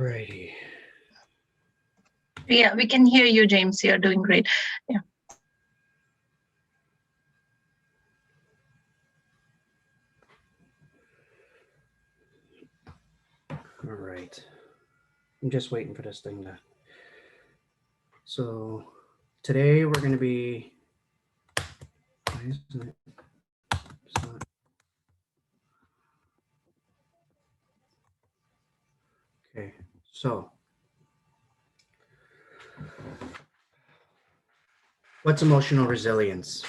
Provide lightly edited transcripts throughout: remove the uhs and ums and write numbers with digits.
Alrighty. Yeah, we can hear you, James. You're doing great. Yeah. All right. I'm just waiting for this thing to. So today we're going to be. Why isn't it? It's not. Okay. So what's emotional resilience?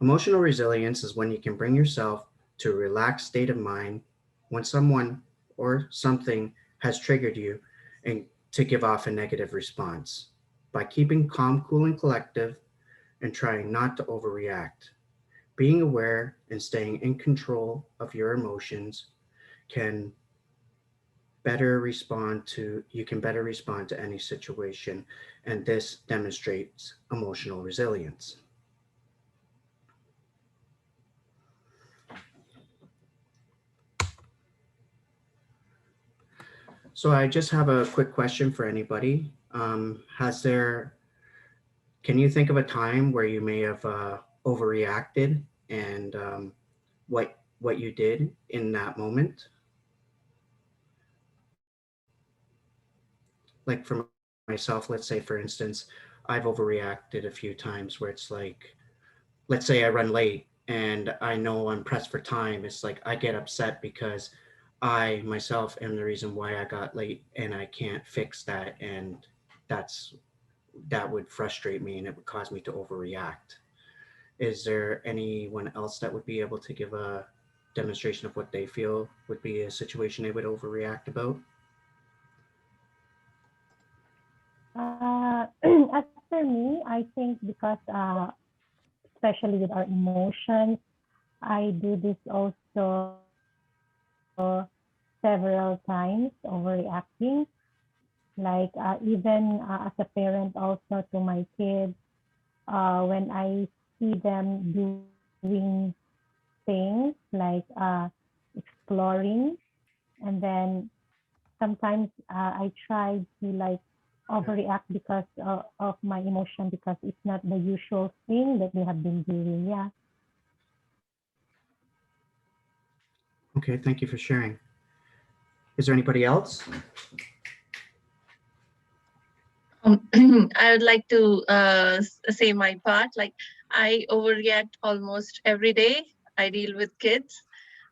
Emotional resilience is when you can bring yourself to a relaxed state of mind when someone or something has triggered you and to give off a negative response. By keeping calm, cool, and collective and trying not to overreact. Being aware and staying in control of your emotions can you can better respond to any situation, and this demonstrates emotional resilience. So I just have a quick question for anybody. Can you think of a time where you may have overreacted and what you did in that moment? Like for myself, let's say for instance, I've overreacted a few times where it's like, let's say I run late and I know I'm pressed for time. It's like I get upset because I myself am the reason why I got late and I can't fix that. And that's that would frustrate me and it would cause me to overreact. Is there anyone else that would be able to give a demonstration of what they feel would be a situation they would overreact about? As for me, I think because especially with our emotions, I do this also several times, overreacting. Like even as a parent also to my kids, when I see them doing things like exploring, and then sometimes I try to like overreact because of my emotion because it's not the usual thing that they have been doing. Yeah. Okay, thank you for sharing. Is there anybody else? I would like to say my part. Like I overreact almost every day. I deal with kids.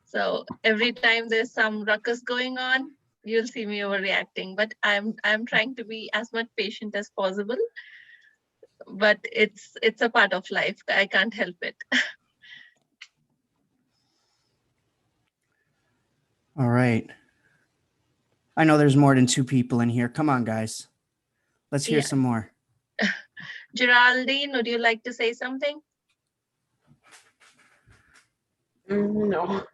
So every time there's some ruckus going on, you'll see me overreacting. But I'm trying to be as much patient as possible. But it's a part of life. I can't help it. All right. I know there's more than two people in here. Come on, guys. Let's hear some more. Geraldine, would you like to say something? No.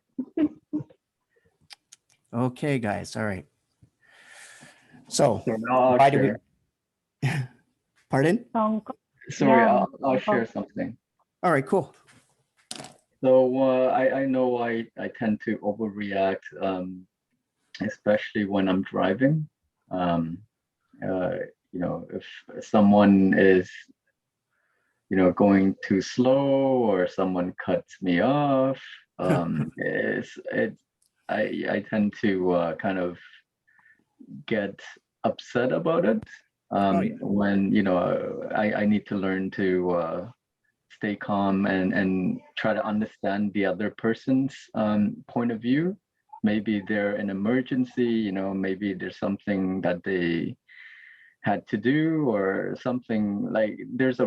Okay, guys. All right. So, I'll why share. do we? Pardon? Sorry, Yeah, I'll share something. All right, cool. So I know I tend to overreact, especially when I'm driving. You know, if someone is, you know, going too slow or someone cuts me off, I tend to kind of get upset about it. When you know I need to learn to stay calm and try to understand the other person's point of view. Maybe they're an emergency, you know, maybe there's something that they had to do or something. Like there's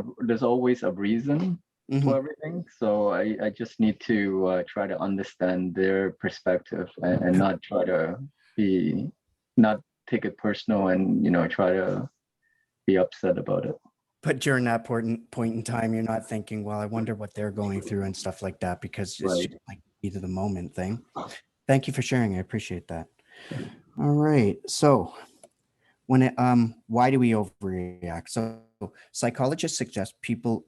always a reason for everything. So I just need to try to understand their perspective and not try to not take it personal and, you know, try to be upset about it. But during that point in time, you're not thinking, well, I wonder what they're going through and stuff like that, because it's just like either the moment thing. Thank you for sharing. I appreciate that. All right. So why do we overreact? So psychologists suggest people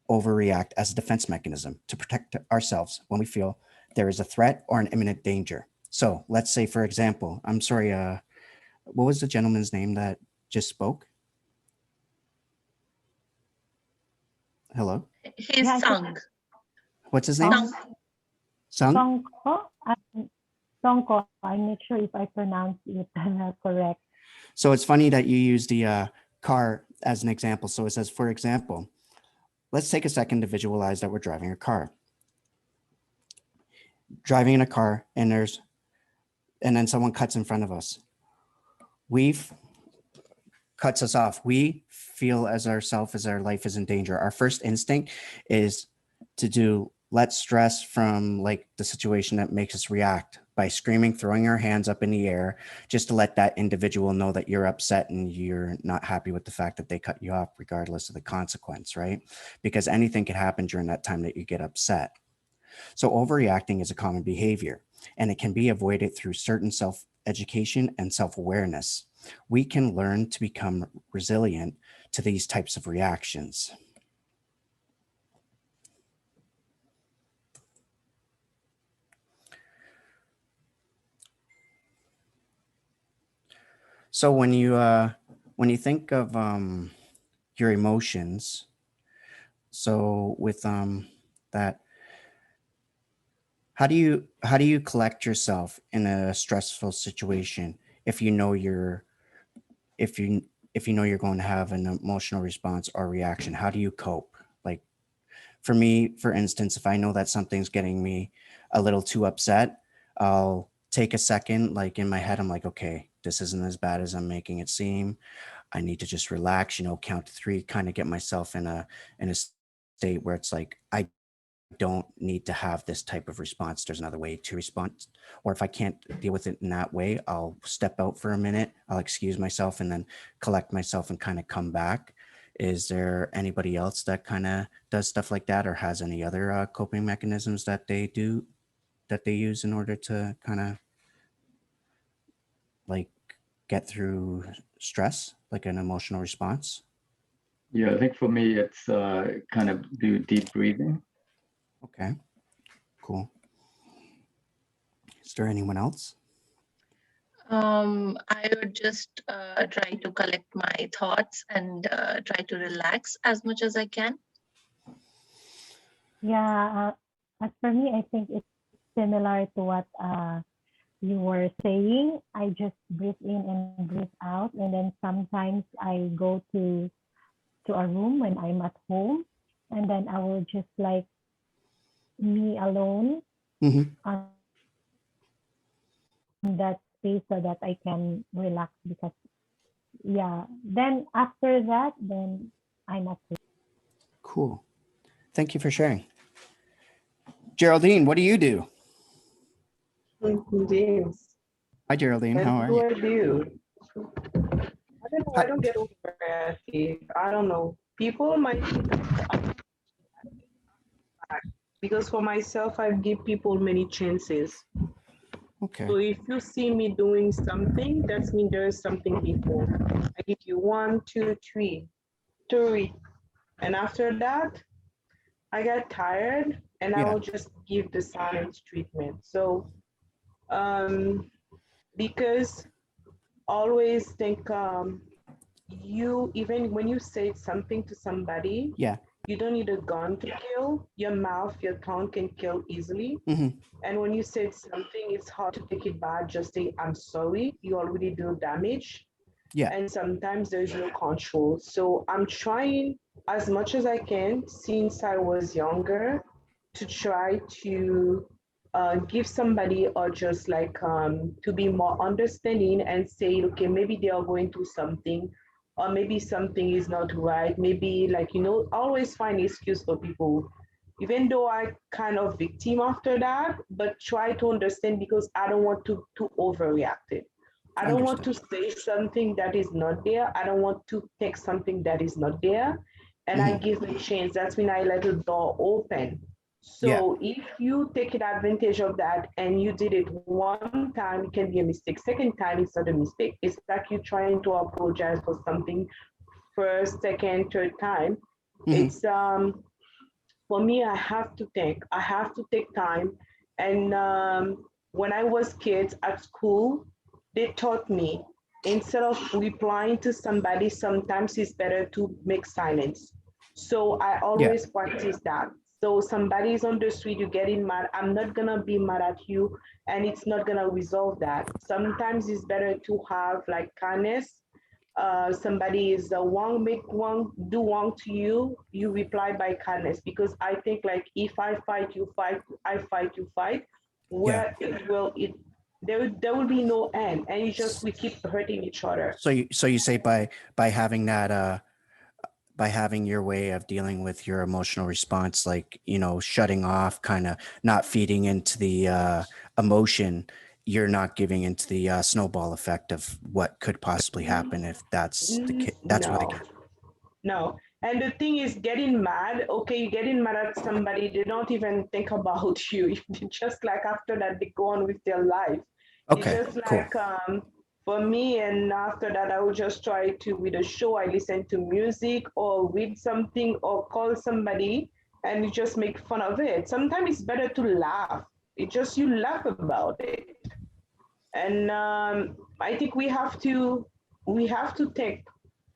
overreact as a defense mechanism to protect ourselves when we feel there is a threat or an imminent danger. So let's say, for example, I'm sorry, what was the gentleman's name that just spoke? Hello? He's Yeah, I think Sung. What's his name? Sung. Sung? Songko. Songko. I'm not sure if I pronounced it correct. So it's funny that you use the car as an example. So it says, for example, let's take a second to visualize that we're driving a car. Driving in a car, and then someone cuts in front of us. We've cuts us off. We feel as ourself as our life is in danger. Our first instinct is to do let stress from like the situation that makes us react by screaming, throwing our hands up in the air, just to let that individual know that you're upset and you're not happy with the fact that they cut you off, regardless of the consequence, right? Because anything could happen during that time that you get upset. So overreacting is a common behavior, and it can be avoided through certain self-education and self-awareness. We can learn to become resilient to these types of reactions. So when you think of your emotions, so with that, how do you collect yourself in a stressful situation if you know you're if you if you know you're going to have an emotional response or reaction? How do you cope? Like for me, for instance, if I know that something's getting me a little too upset, I'll take a second, like in my head, I'm like, okay, this isn't as bad as I'm making it seem. I need to just relax, count to three, kind of get myself in a state where it's like I don't need to have this type of response. There's another way to respond. Or if I can't deal with it in that way, I'll step out for a minute, I'll excuse myself and then collect myself and kind of come back. Is there anybody else that kind of does stuff like that or has any other coping mechanisms that they use in order to kind of like get through stress, like an emotional response? Yeah, I think for me, it's kind of do deep breathing. Okay, cool. Is there anyone else? I would just try to collect my thoughts and try to relax as much as I can. Yeah, as for me, I think it's similar to what you were saying. I just breathe in and breathe out, and then sometimes I go to a room when I'm at home, and then I will just like me alone Mm-hmm. on that space so that I can relax because yeah. Then after that, then I'm okay. Cool. Thank you for sharing. Geraldine, what do you do? James, Hi, Geraldine. and How what are do you? I do? I don't know. I Hi. don't get overactive. I don't know. People might think because for myself, I give people many chances. Okay. So if you see me doing something, that means there is something before. I give you one, two, three, and after that, I get tired, and I Yeah. will just give the silence treatment. So um, because always think you even when you say something to somebody, Yeah. you don't need a gun to kill. Your mouth, your tongue can kill easily. Mm-hmm. And when you said something, it's hard to take it back. Just say, I'm sorry. You already do damage. Yeah. And sometimes there's no control. So I'm trying as much as I can since I was younger to try to give somebody or just like to be more understanding and say, okay, maybe they are going through something or maybe something is not right. Maybe like, always find excuse for people even though I kind of victim after that, but try to understand because I don't want to overreact it. I don't want to Understood. say something that is not there. I don't want to take something that is not there. And I Mm-hmm. give a chance. That's when I let the door open. Yeah. So if you take advantage of that and you did it one time, it can be a mistake. Second time, it's not a mistake. It's like you trying to apologize for something first, second, third time. Mm-hmm. It's for me, I have to think. I have to take time. And when I was kids at school, they taught me instead of replying to somebody, sometimes it's better to make silence. So I Yeah. always practice that. So somebody is on the street, you're getting mad. I'm not gonna be mad at you, and it's not gonna resolve that. Sometimes it's better to have like kindness. Somebody is wrong, make wrong, do wrong to you, you reply by kindness. Because I think like if I fight, you fight, I fight, you fight, Yeah. where it there will be no end, and it's just we keep hurting each other. So you say by having that by having your way of dealing with your emotional response, like, shutting off, kind of not feeding into the emotion, you're not giving into the snowball effect of what could possibly happen if that's the that's where the No, no. And the thing is, getting mad, okay, you're getting mad at somebody, they don't even think about you. They just like after that, they go on with their life. It's Okay, just cool. like for me, and after that, I will just try to, with a show, I listen to music or read something or call somebody and you just make fun of it. Sometimes it's better to laugh. It just, you laugh about it. And I think we have to think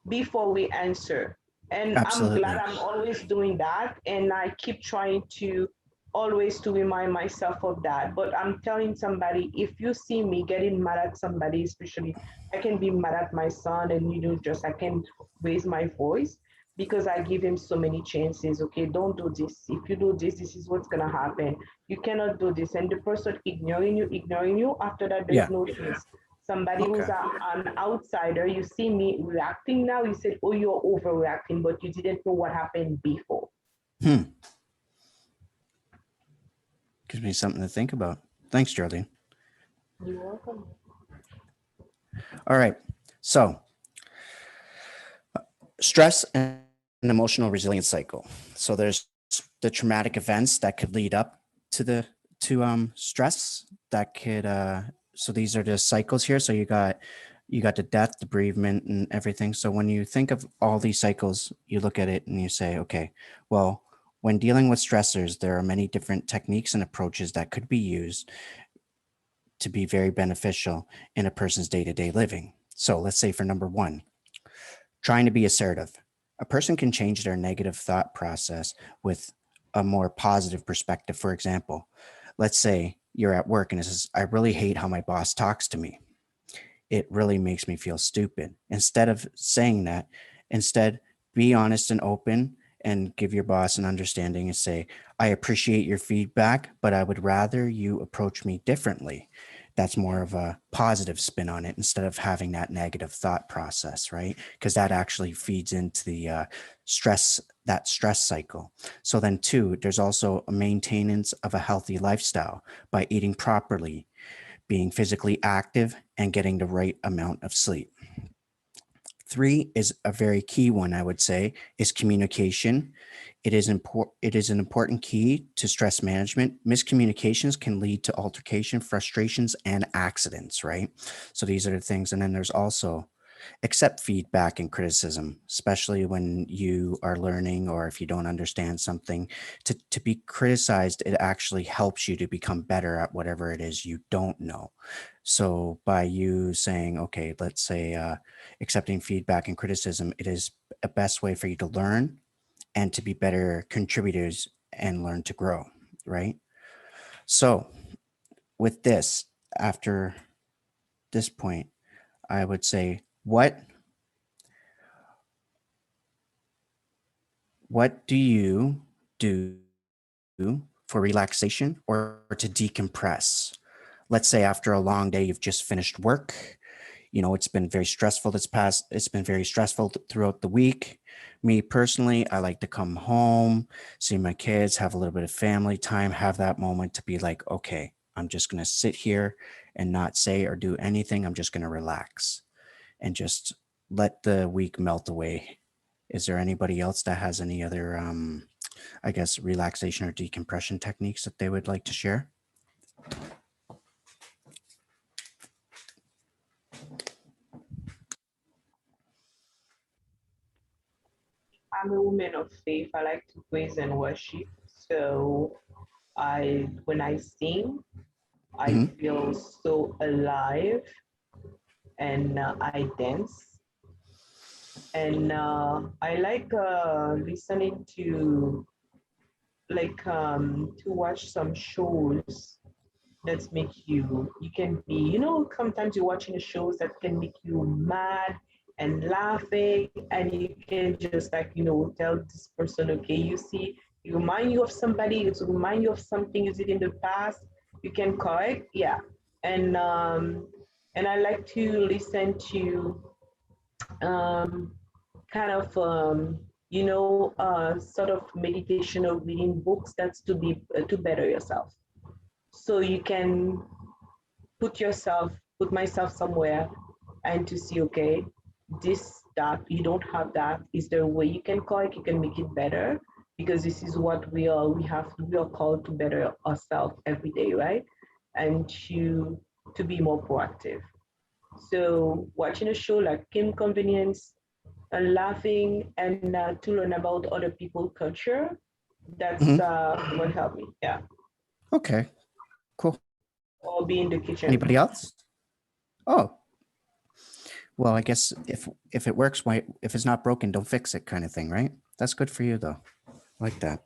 before we answer. And I'm glad Absolutely. I'm always doing that, and I keep trying to always to remind myself of that. But I'm telling somebody, if you see me getting mad at somebody, especially I can be mad at my son, and just I can raise my voice because I give him so many chances. Okay, don't do this. If you do this, this is what's gonna happen. You cannot do this. And the person ignoring you, after that, there's Yeah. no chance. Somebody who's Okay. an outsider, you see me reacting now, you said, oh, you're overreacting, but you didn't know what happened before. Hmm. Gives me something to think about. Thanks, Geraldine. You're welcome. All right. So, stress and emotional resilience cycle. So there's the traumatic events that could lead up to stress that could so these are the cycles here. So you got the death, the bereavement, and everything. So when you think of all these cycles, you look at it and you say, okay, well, when dealing with stressors, there are many different techniques and approaches that could be used to be very beneficial in a person's day-to-day living. So let's say for number one, trying to be assertive. A person can change their negative thought process with a more positive perspective. For example, let's say you're at work and it says, I really hate how my boss talks to me. It really makes me feel stupid. Instead of saying that, instead be honest and open and give your boss an understanding and say, I appreciate your feedback, but I would rather you approach me differently. That's more of a positive spin on it instead of having that negative thought process, right? Because that actually feeds into the stress cycle. So then, two, there's also a maintenance of a healthy lifestyle by eating properly, being physically active, and getting the right amount of sleep. Three is a very key one, I would say, is communication. It is an important key to stress management. Miscommunications can lead to altercation, frustrations, and accidents, right? So these are the things. And then there's also accept feedback and criticism, especially when you are learning or if you don't understand something. To be criticized, it actually helps you to become better at whatever it is you don't know. So by you saying, okay, let's say accepting feedback and criticism, it is a best way for you to learn and to be better contributors and learn to grow, right? So with this, after this point, I would say, what do you do for relaxation or to decompress? Let's say after a long day, you've just finished work. It's been very stressful it's been very stressful throughout the week. Me personally, I like to come home, see my kids, have a little bit of family time, have that moment to be like, okay, I'm just going to sit here and not say or do anything. I'm just going to relax and just let the week melt away. Is there anybody else that has any other, I guess, relaxation or decompression techniques that they would like to share? I'm a woman of faith. I like to praise and worship. So when I sing, I Hmm. feel so alive. and I dance. And I like listening to to watch some shows that make you can be, sometimes you're watching shows that can make you mad and laughing, and you can just tell this person, okay, you see, you remind you of somebody, it remind you of something you did in the past, you can correct, yeah. And I like to listen to um kind of sort of meditation or reading books that's to better yourself, so you can put myself somewhere and to see, okay, this, that, you don't have that. Is there a way you can call it? You can make it better, because this is what we are called to better ourselves every day, right? And to be more proactive. So watching a show like Kim Convenience, laughing, and to learn about other people's culture, that's Hmm. what helped me. Yeah. Okay, cool. Or be in the kitchen. Anybody else? Oh, well, I guess if it works, why if it's not broken, don't fix it, kind of thing, right? That's good for you, though. I like that.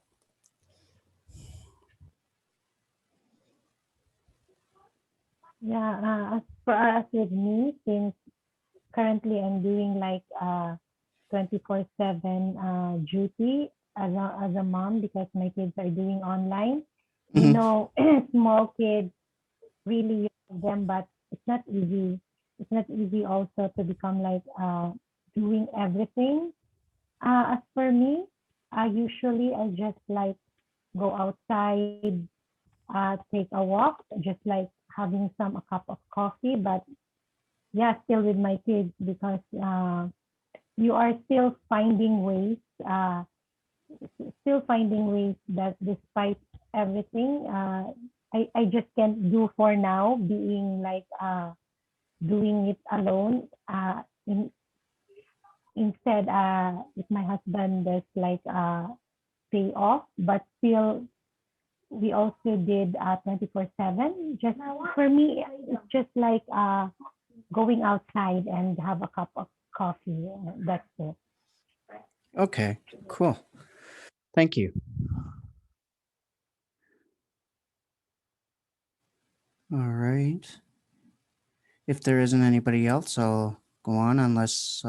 Yeah, as for us with me, since currently I'm doing like 24/7 duty as a mom because my kids are doing online. You Hmm. know, small kids really love them, but it's not easy. It's not easy also to become like doing everything. As for me, usually I just like go outside, take a walk, just like having a cup of coffee. But yeah, still with my kids because you are uh, still finding ways that despite everything, I just can't do for now being like doing it alone. Instead, if my husband does like pay off, but still we also did 24/7. Just for me, it's just like going outside and have a cup of coffee. That's it. Okay, cool. Thank you. All right. If there isn't anybody else, I'll go on unless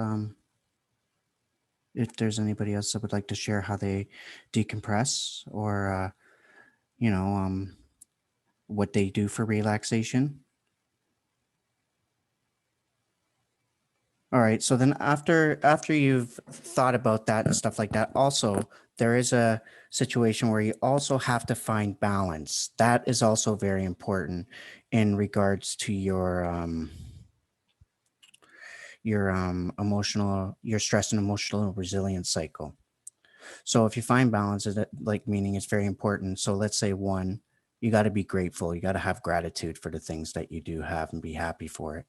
if there's anybody else that would like to share how they decompress or you know um, what they do for relaxation. All right. So then after you've thought about that and stuff like that, also there is a situation where you also have to find balance. That is also very important in regards to your stress and emotional resilience cycle. So if you find balance, like meaning it's very important. So let's say one, you got to be grateful. You got to have gratitude for the things that you do have and be happy for it.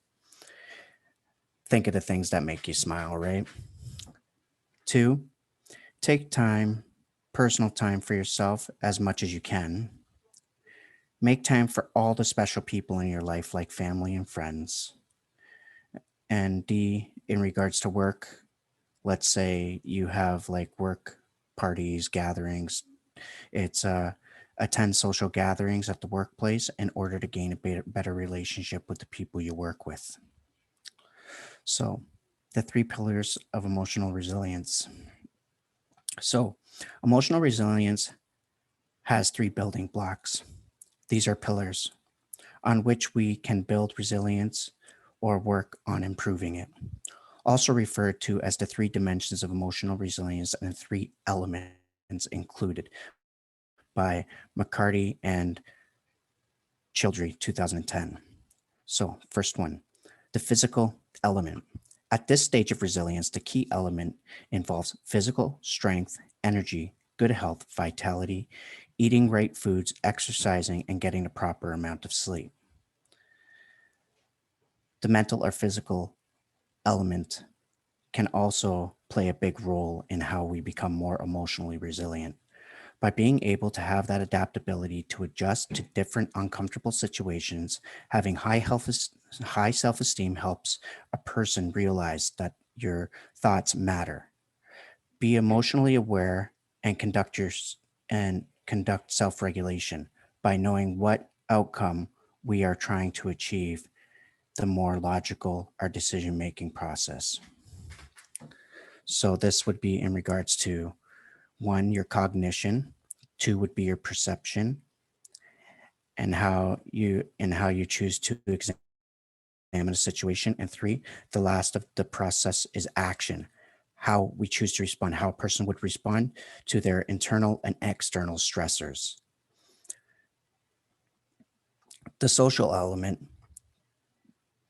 Think of the things that make you smile, right? Two, take time, personal time for yourself as much as you can. Make time for all the special people in your life, like family and friends. And D, in regards to work, let's say you have like work parties, gatherings. It's attend social gatherings at the workplace in order to gain a better relationship with the people you work with. So, the three pillars of emotional resilience. So, emotional resilience has three building blocks. These are pillars on which we can build resilience or work on improving it. Also referred to as the three dimensions of emotional resilience and the three elements included by McCarty and Childry, 2010. So, first one, the physical element. At this stage of resilience, the key element involves physical strength, energy, good health, vitality, eating right foods, exercising, and getting the proper amount of sleep. The mental or physical element can also play a big role in how we become more emotionally resilient. By being able to have that adaptability to adjust to different uncomfortable situations, having high self-esteem helps a person realize that your thoughts matter. Be emotionally aware and conduct self-regulation by knowing what outcome we are trying to achieve, the more logical our decision-making process. So this would be in regards to one, your cognition, two would be your perception, and how you choose to examine a situation, and three, the last of the process is action, how we choose to respond, how a person would respond to their internal and external stressors. The social element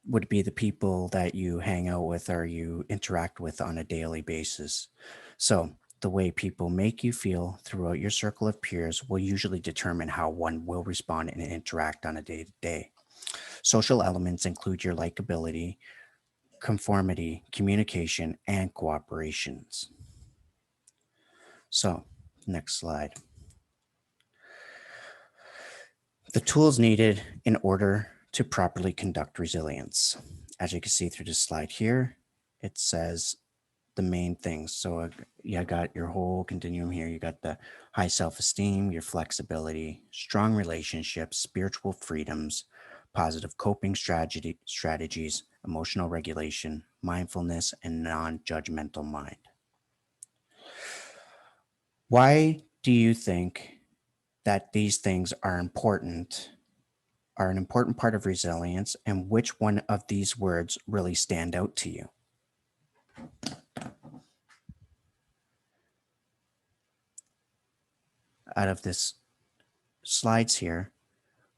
would be the people that you hang out with or you interact with on a daily basis. So the way people make you feel throughout your circle of peers will usually determine how one will respond and interact on a day-to-day. Social elements include your likability, conformity, communication, and cooperations. So, next slide. The tools needed in order to properly conduct resilience. As you can see through this slide here, it says the main things. So you got your whole continuum here. You got the high self-esteem, your flexibility, strong relationships, spiritual freedoms, positive coping strategies, emotional regulation, mindfulness, and non-judgmental mind. Why do you think that these things are an important part of resilience, and which one of these words really stand out to you? Out of this slides here,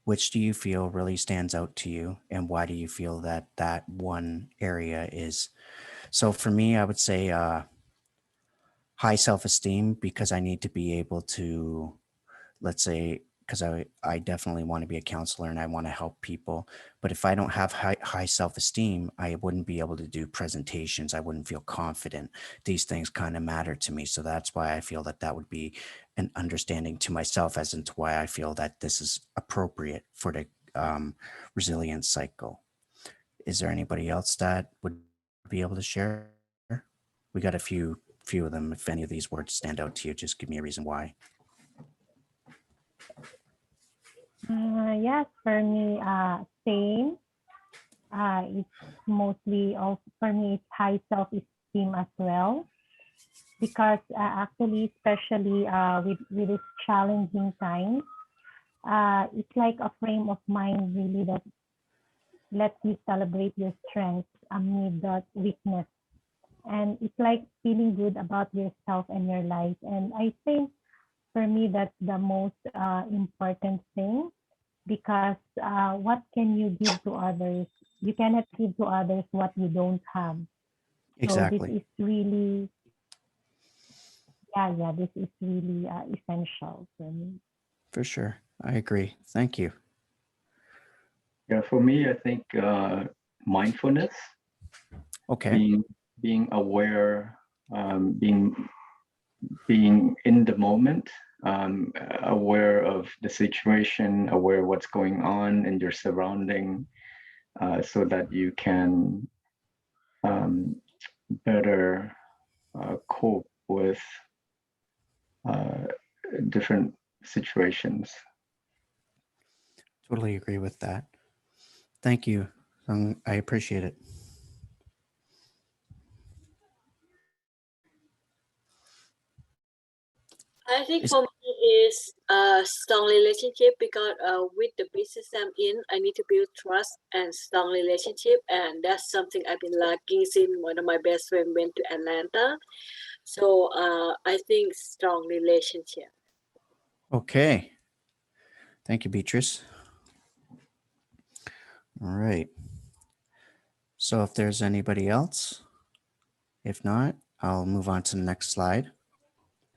which do you feel really stands out to you, and why do you feel that that one area is? So for me, I would say high self-esteem, because I need to be able to, let's say, because I definitely want to be a counselor and I want to help people. But if I don't have high self-esteem, I wouldn't be able to do presentations. I wouldn't feel confident. These things kind of matter to me. So that's why I feel that that would be an understanding to myself, as into why I feel that this is appropriate for the resilience cycle. Is there anybody else that would be able to share? We got a few of them. If any of these words stand out to you, just give me a reason why. Yes, for me, same. It's mostly also for me, it's high self-esteem as well, because actually, especially with this challenging times, it's like a frame of mind really that lets you celebrate your strengths amid the weakness, and it's like feeling good about yourself and your life. And I think for me, that's the most important thing, because what can you give to others? You cannot give to others what you don't have. So this Exactly. is really, yeah, this is really essential for me. For sure. I agree. Thank you. Yeah, for me, I think mindfulness, Okay. being aware, being in the moment, aware of the situation, aware of what's going on in your surrounding, so that you can um, better cope with uh, different situations. Totally agree with that. Thank you. I appreciate it. I think Is for me is a strong relationship because with the business I'm in, I need to build trust and strong relationship, and that's something I've been lacking since one of my best friends went to Atlanta. So I think strong relationship. okay. Thank you, Beatrice. All right. So if there's anybody else, if not, I'll move on to the next slide.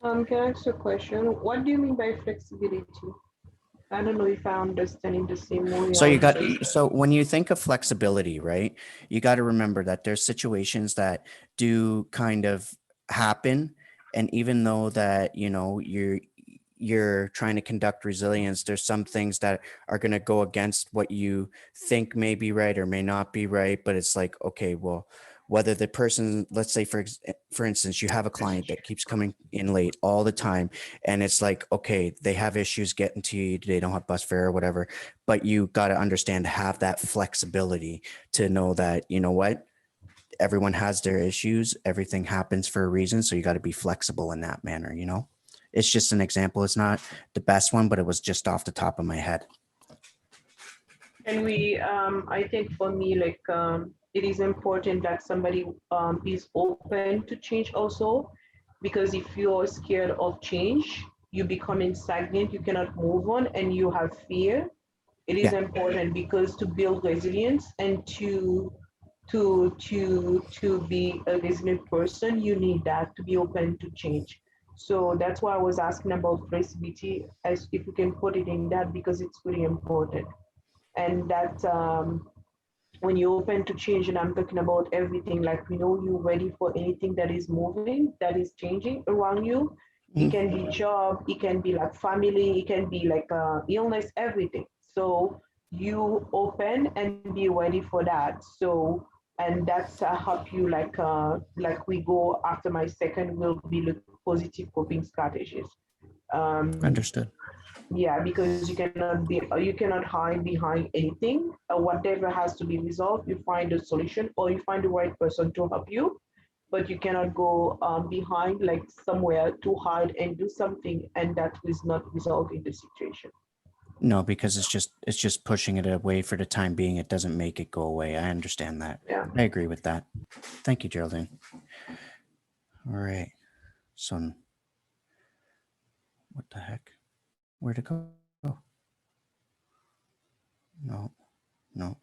Can I ask you a question? What do you mean by flexibility? I don't know if I understand it the same way So or you it's got just so when you think of flexibility, right? You got to remember that there's situations that do kind of happen, and even though that you're trying to conduct resilience, there's some things that are going to go against what you think may be right or may not be right. But it's like, okay, well, whether the person, let's say for instance, you have a client that keeps coming in late all the time, and it's like, okay, they have issues getting to you, they don't have bus fare or whatever, but you got to understand to have that flexibility to know that, you know what, everyone has their issues, everything happens for a reason, so you got to be flexible in that manner, you know. It's just an example. It's not the best one, but it was just off the top of my head. And I think for me, like, it is important that somebody is open to change also, because if you're scared of change, you becoming stagnant, you cannot move on, and you have fear. It is Yeah. important because to build resilience and to be a resilient person, you need that to be open to change. So that's why I was asking about flexibility, as if you can put it in that, because it's really important. And that when you're open to change, and I'm talking about everything, like, we know you're ready for anything that is moving, that is changing around you. It can be job, it can be like family, it can be like illness, everything. So you open and be ready for that. So, and that's help you, like we go after my second will be the positive coping strategies. Understood. Yeah, because you cannot hide behind anything. Whatever has to be resolved, you find a solution, or you find the right person to help you. But you cannot go behind, like, somewhere to hide and do something, and that is not resolving the situation. No, because it's just pushing it away for the time being. It doesn't make it go away. I understand that. Yeah. I agree with that. Thank you, Geraldine. All right. So what the heck? Where'd it go? No, no.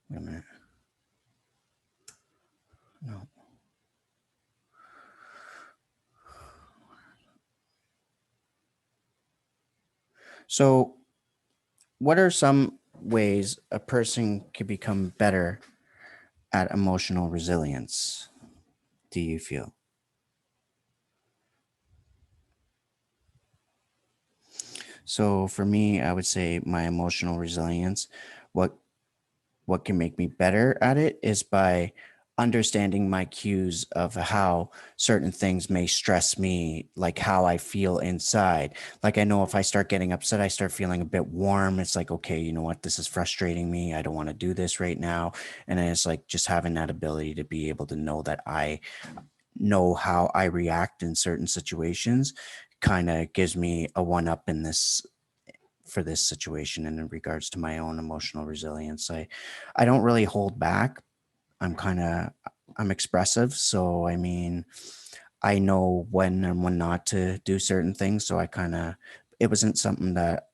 Wait a minute. No. So what are some ways a person can become better at emotional resilience, do you feel? So for me, I would say my emotional resilience, what what can make me better at it is by understanding my cues of how certain things may stress me, like how I feel inside. Like I know if I start getting upset, I start feeling a bit warm. It's like, okay, you know what, this is frustrating me. I don't want to do this right now. And then it's like just having that ability to be able to know that I know how I react in certain situations kind of gives me a one up in this for this situation. And in regards to my own emotional resilience, I don't really hold back. I'm expressive. So, I mean, I know when and when not to do certain things. So it wasn't something that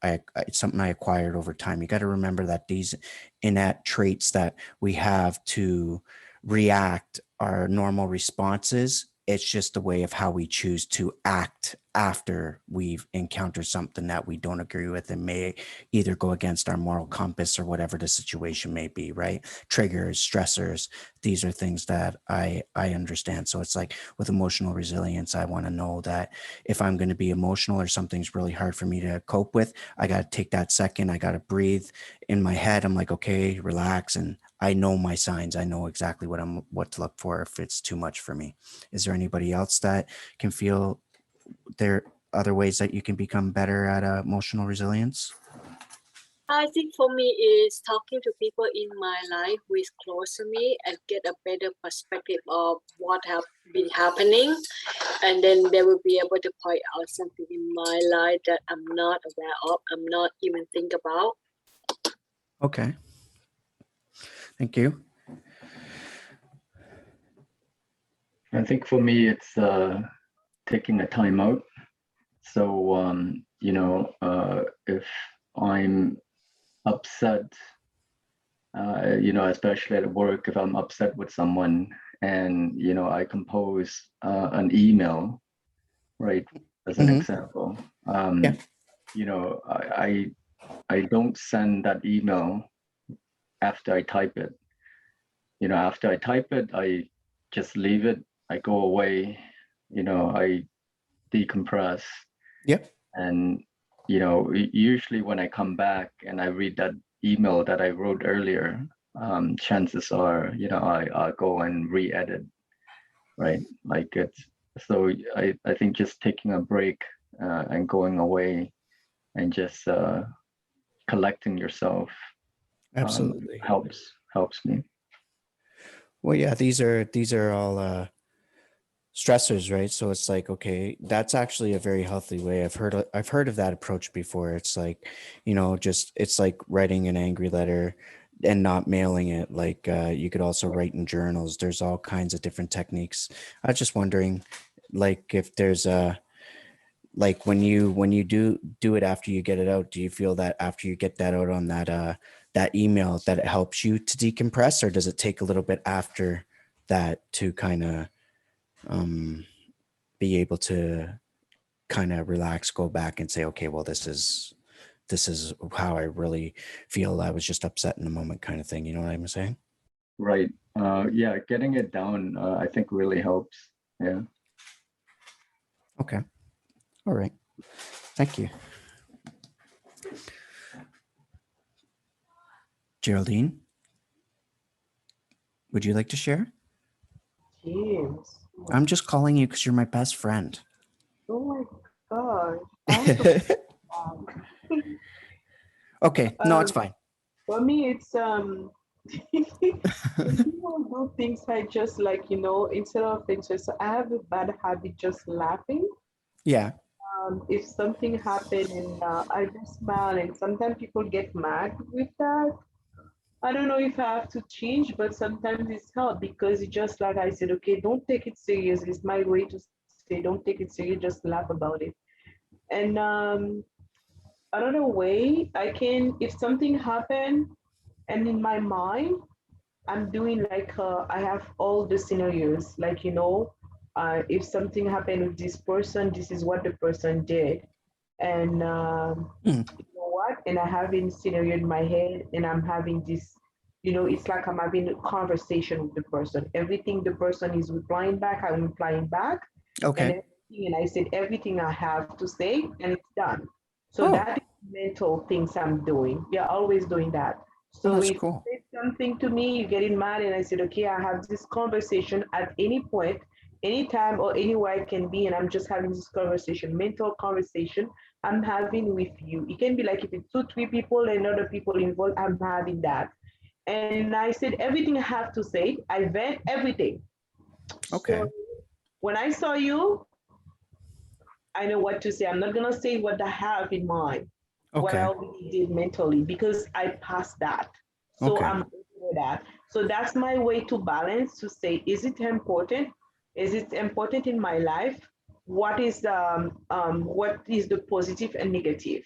it's something I acquired over time. You got to remember that these innate traits that we have to react are normal responses. It's just a way of how we choose to act after we've encountered something that we don't agree with and may either go against our moral compass or whatever the situation may be, right? Triggers, stressors, these are things that I understand. So it's like with emotional resilience, I want to know that if I'm going to be emotional or something's really hard for me to cope with, I got to take that second. I got to breathe in my head. I'm like, okay, relax. And I know my signs. I know exactly what to look for if it's too much for me. Is there anybody else that can feel there other ways that you can become better at emotional resilience? I think for me is talking to people in my life who is close to me and get a better perspective of what have been happening, and then they will be able to point out something in my life that I'm not aware of, I'm not even think about. Okay. Thank you. I think for me, it's taking a time out. So, if I'm upset, especially at work, if I'm upset with someone and, I compose an email, right, as an example, Yeah. I don't send that email after I type it. After I type it, I just leave it. I go away, I decompress. Yep. And, you know, usually when I come back and I read that email that I wrote earlier, chances are, you know, I'll go and re-edit, right? Like it's, so I think just taking a break and going away and just collecting yourself Absolutely. helps me. Well, yeah, these are all stressors, right? So it's like, okay, that's actually a very healthy way. I've heard of that approach before. It's like, just it's like writing an angry letter and not mailing it. Like you could also write in journals. There's all kinds of different techniques. I was just wondering, like, if there's a like when you do it after you get it out, do you feel that after you get that out on that email that it helps you to decompress, or does it take a little bit after that to kind of be able to kind of relax, go back and say, okay, well, this is how I really feel. I was just upset in the moment, kind of thing. You know what I'm saying? Right. Yeah, getting it down, I think really helps. Yeah. Okay. All right. Thank you. Geraldine, would you like to share? James. I'm just calling you because you're my best friend. Oh my gosh. I'm so Okay. No, it's um fine. for me it's when people do things I just like, instead of interest, so I have a bad habit just laughing. Yeah. If something happened and I just smile, and sometimes people get mad with that. I don't know if I have to change, but sometimes it's hard because it's just like I said, okay, don't take it serious. It's my way to say, don't take it serious, just laugh about it. And another way I can, if something happened and in my mind, I'm doing like I have all the scenarios, like if something happened with this person, this is what the person did, and Hmm. you know what? And I have in scenario in my head, and I'm having this, it's like I'm having a conversation with the person. Everything the person is replying back, I'm replying back, and Okay. everything, and I said everything I have to say, and it's done. So Oh, that is mental things I'm doing. We are always doing that. well, So that's if cool. you say something to me, you getting mad, and I said, okay, I have this conversation at any point, anytime or anywhere I can be, and I'm just having this conversation, mental conversation I'm having with you. It can be like if it's two, three people and other people involved, I'm having that. And I said everything I have to say. I vent everything. So Okay. when I saw you, I know what to say. I'm not gonna say what I have in mind, what I Okay. already did mentally, because I passed that. So Okay. I'm over that. So that's my way to balance to say, is it important? Is it important in my life? What is the positive and negative?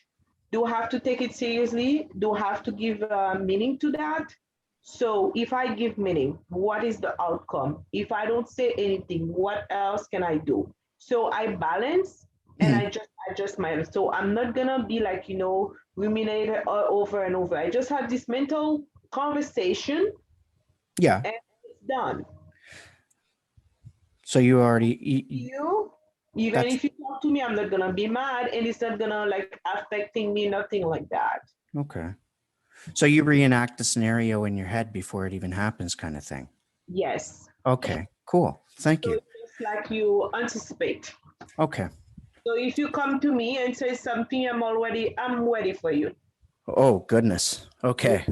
Do I have to take it seriously? Do I have to give meaning to that? So if I give meaning, what is the outcome? If I don't say anything, what else can I do? So I balance and Mhm. I just adjust my. So I'm not gonna be like ruminate over and over. I just have this mental conversation Yeah. and it's done. So you already You, even that's if you talk to me, I'm not gonna be mad, and it's not gonna like affecting me, nothing like that. okay. So you reenact the scenario in your head before it even happens, kind of thing. Yes. Okay. Cool. Thank So you. it's just like you anticipate. Okay. So if you come to me and say something, I'm ready for you. Oh, goodness. Yeah. Okay.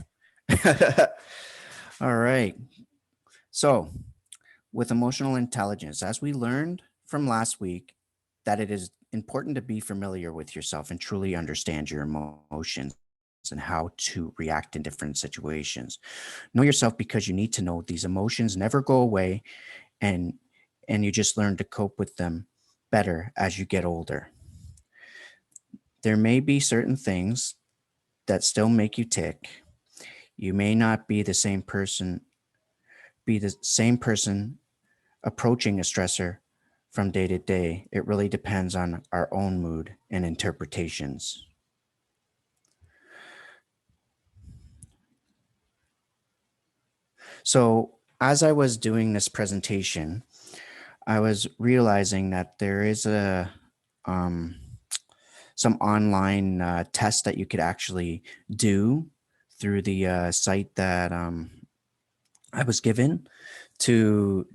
All right. So, with emotional intelligence, as we learned from last week, that it is important to be familiar with yourself and truly understand your emotions and how to react in different situations. Know yourself because you need to know these emotions never go away, and you just learn to cope with them better as you get older. There may be certain things that still make you tick. You may not be the same person approaching a stressor from day to day. It really depends on our own mood and interpretations. So, as I was doing this presentation, I was realizing that there is um, some online tests that you could actually do through the site that I was given to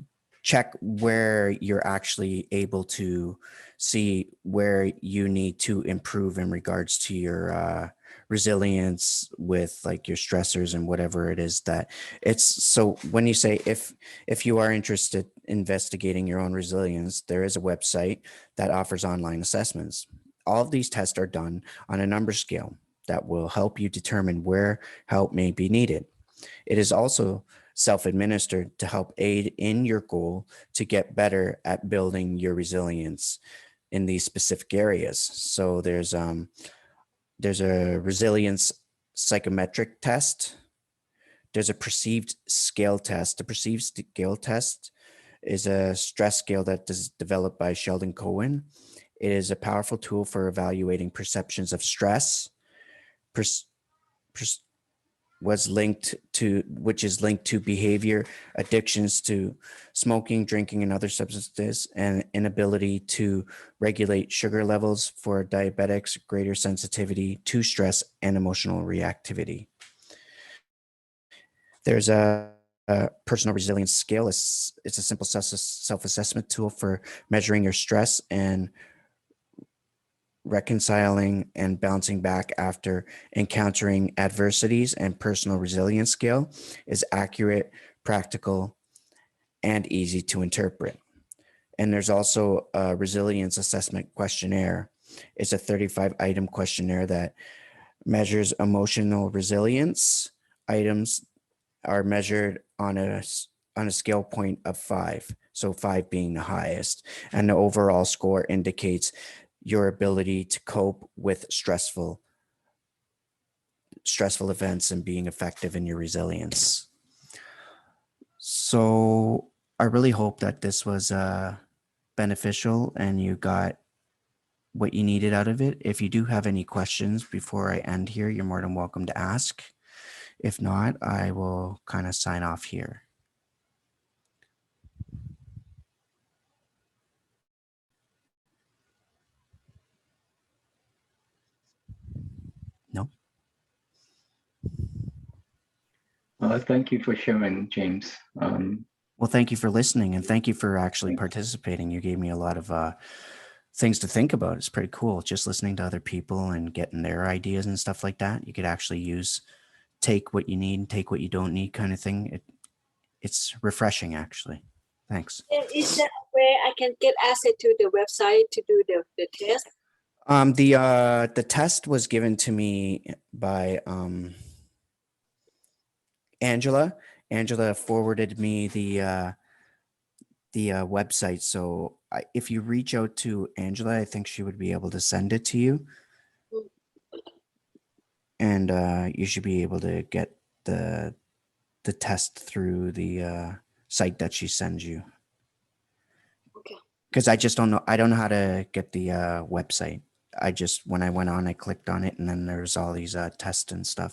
check where you're actually able to see where you need to improve in regards to your resilience with like your stressors and whatever it is that it's. So when you say if you are interested in investigating your own resilience, there is a website that offers online assessments. All of these tests are done on a number scale that will help you determine where help may be needed. It is also self-administered to help aid in your goal to get better at building your resilience in these specific areas. So there's a resilience psychometric test. There's a perceived scale test. The perceived scale test is a stress scale that is developed by Sheldon Cohen. It is a powerful tool for evaluating perceptions of stress, which is linked to behavior, addictions to smoking, drinking, and other substances, and inability to regulate sugar levels for diabetics, greater sensitivity to stress and emotional reactivity. There's a personal resilience scale. It's a simple self-assessment tool for measuring your stress and reconciling and bouncing back after encountering adversities, and personal resilience scale is accurate, practical, and easy to interpret. And there's also a resilience assessment questionnaire. It's a 35-item questionnaire that measures emotional resilience. Items are measured on a scale point of 5, so 5 being the highest, and the overall score indicates your ability to cope with stressful events and being effective in your resilience. So I really hope that this was beneficial and you got what you needed out of it. If you do have any questions before I end here, you're more than welcome to ask. If not, I will kind of sign off here. No? Thank you for sharing, James. Well, thank you for listening, and thank you for actually participating. You gave me a lot of things to think about. It's pretty cool just listening to other people and getting their ideas and stuff like that. You could actually take what you need and take what you don't need kind of thing. It's refreshing, actually. Thanks. And is that where I can get access to the website to do the test? The test was given to me by Angela. Angela forwarded me the website. So if you reach out to Angela, I think she would be able to send it to you, and you should be able to get the test through the site that she sends you. Okay. Because I just don't know. I don't know how to get the website. When I went on, I clicked on it, and then there's all these tests and stuff.